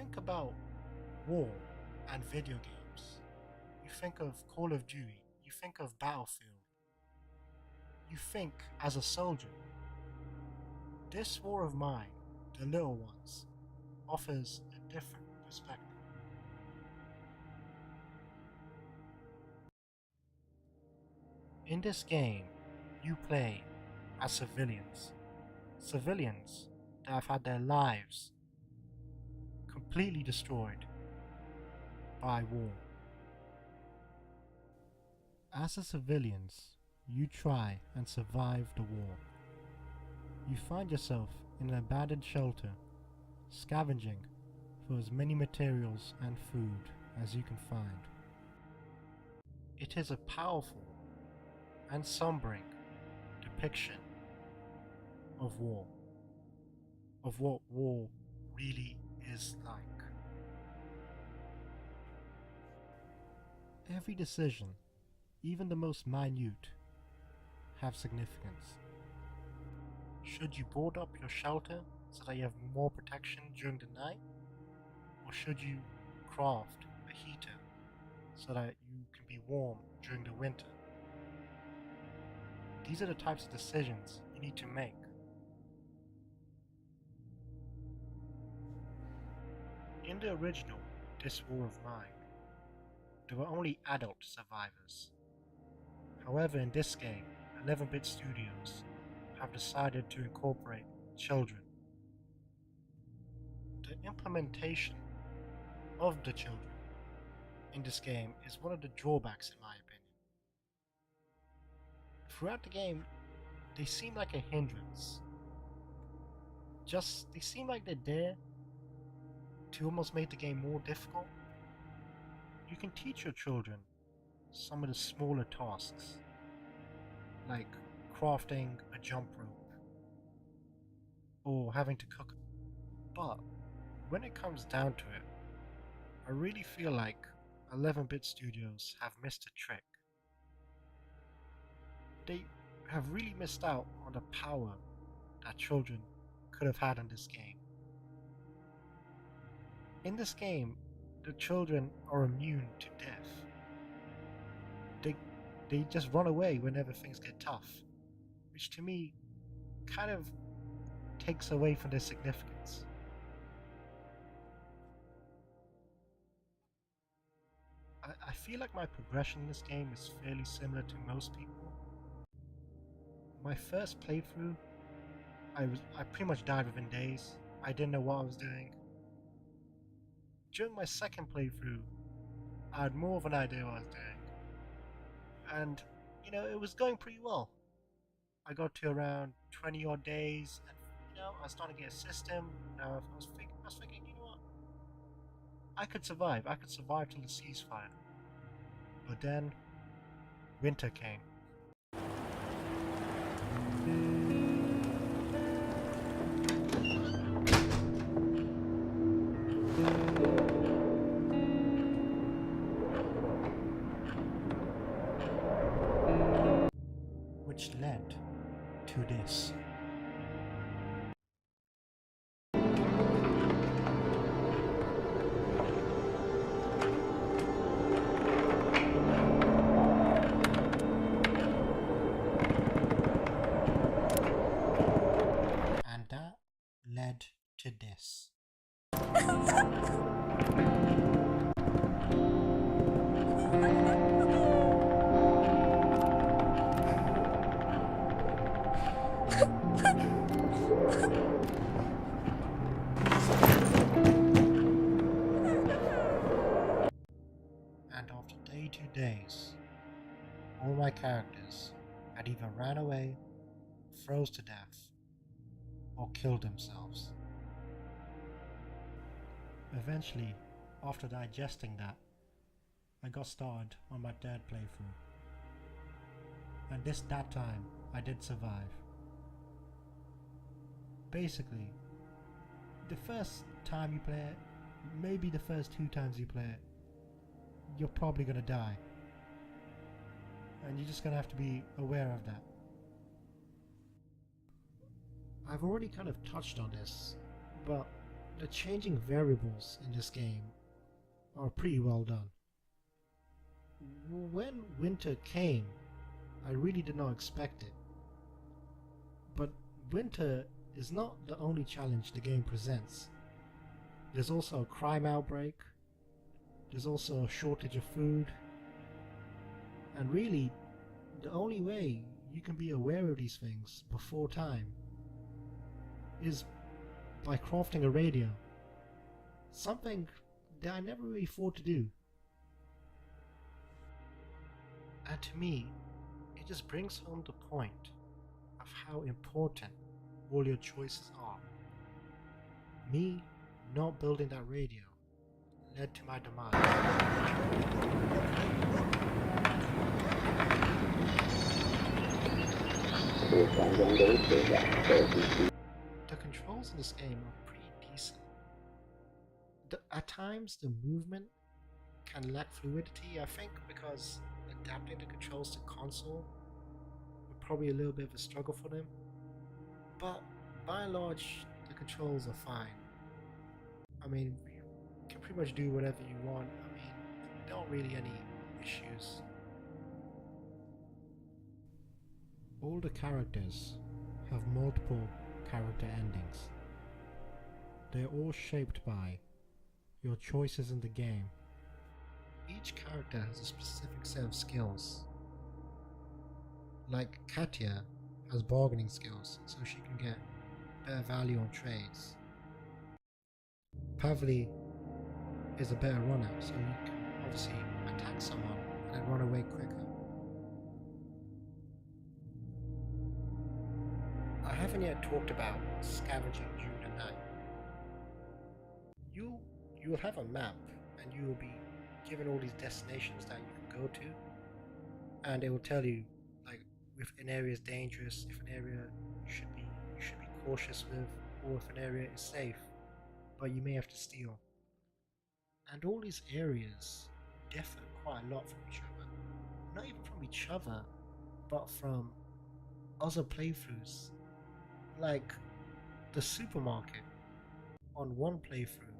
think about war and video games, you think of Call of Duty, you think of Battlefield, you think as a soldier. This war of mine, the little ones, offers a different perspective. In this game, you play as civilians. Civilians that have had their lives completely destroyed by war. As a civilians, you try and survive the war. You find yourself in an abandoned shelter, scavenging for as many materials and food as you can find. It is a powerful and sombering depiction of war, of what war really is like. Every decision, even the most minute, have significance. Should you board up your shelter so that you have more protection during the night? Or should you craft a heater so that you can be warm during the winter? These are the types of decisions you need to make. In the original This War of Mine, there were only adult survivors. However, in this game, 11-bit studios have decided to incorporate children. The implementation of the children in this game is one of the drawbacks in my opinion. Throughout the game, they seem like a hindrance. They seem like they're there to almost make the game more difficult. You can teach your children some of the smaller tasks, like crafting a jump rope or having to cook. But when it comes down to it, I really feel like 11-bit studios have missed a trick. They have really missed out on the power that children could have had in this game. In this game, the children are immune to death. They just run away whenever things get tough, which to me kind of takes away from their significance. I feel like my progression in this game is fairly similar to most people. My first playthrough, I pretty much died within days. I didn't know what I was doing. During my second playthrough, I had more of an idea what I was doing. And, it was going pretty well. I got to around 20 odd days, and, I started to get a system. Now I was thinking, you know what? I could survive. I could survive till the ceasefire. But then, winter came. Which led to this. And that led to this. And after 32 days, all my characters had either ran away, froze to death, or killed themselves. Eventually, after digesting that, I got started on my third playthrough. And that time, I did survive. Basically, the first time you play it, maybe the first 2 times you play it, you're probably gonna die. And you're just gonna have to be aware of that. I've already kind of touched on this, but The changing variables in this game are pretty well done. When winter came, I really did not expect it. But winter is not the only challenge the game presents. There's also a crime outbreak, there's also a shortage of food, and really, the only way you can be aware of these things before time is by crafting a radio. Something that I never really thought to do. And to me, it just brings home the point of how important all your choices are. Me not building that radio led to my demise. The controls in this game are pretty decent. At times, the movement can lack fluidity, I think, because adapting the controls to console would probably a little bit of a struggle for them. But by and large, the controls are fine. I mean, you can pretty much do whatever you want. I mean, there aren't really any issues. All the characters have multiple character endings. They're all shaped by your choices in the game. Each character has a specific set of skills. Like Katya has bargaining skills, so she can get better value on trades. Pavli is a better runner, so he can obviously attack someone and then run away quicker. I haven't yet talked about scavenging during the night. You will have a map and you will be given all these destinations that you can go to, and it will tell you like if an area is dangerous, if an area you should be cautious with, or if an area is safe, but you may have to steal. And all these areas differ quite a lot from each other. Not even from each other, but from other playthroughs. Like the supermarket on one playthrough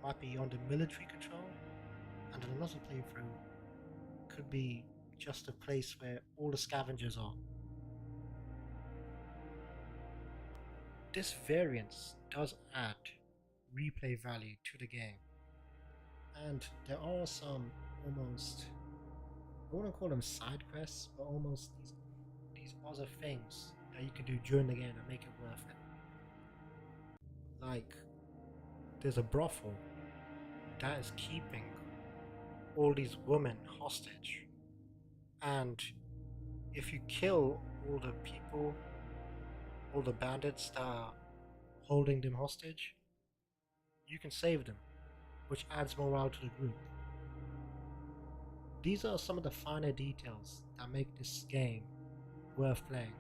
might be under military control, and another playthrough could be just a place where all the scavengers are. This variance does add replay value to the game, and there are some almost, I wouldn't call them side quests, but almost these other things that you can do during the game that make it worth it. Like, there's a brothel that is keeping all these women hostage, and if you kill all the people, all the bandits that are holding them hostage, you can save them, which adds morale to the group. These are some of the finer details that make this game worth playing,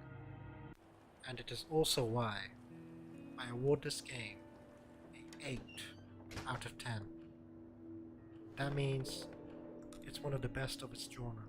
and it is also why I award this game an 8 out of 10. That means it's one of the best of its genre.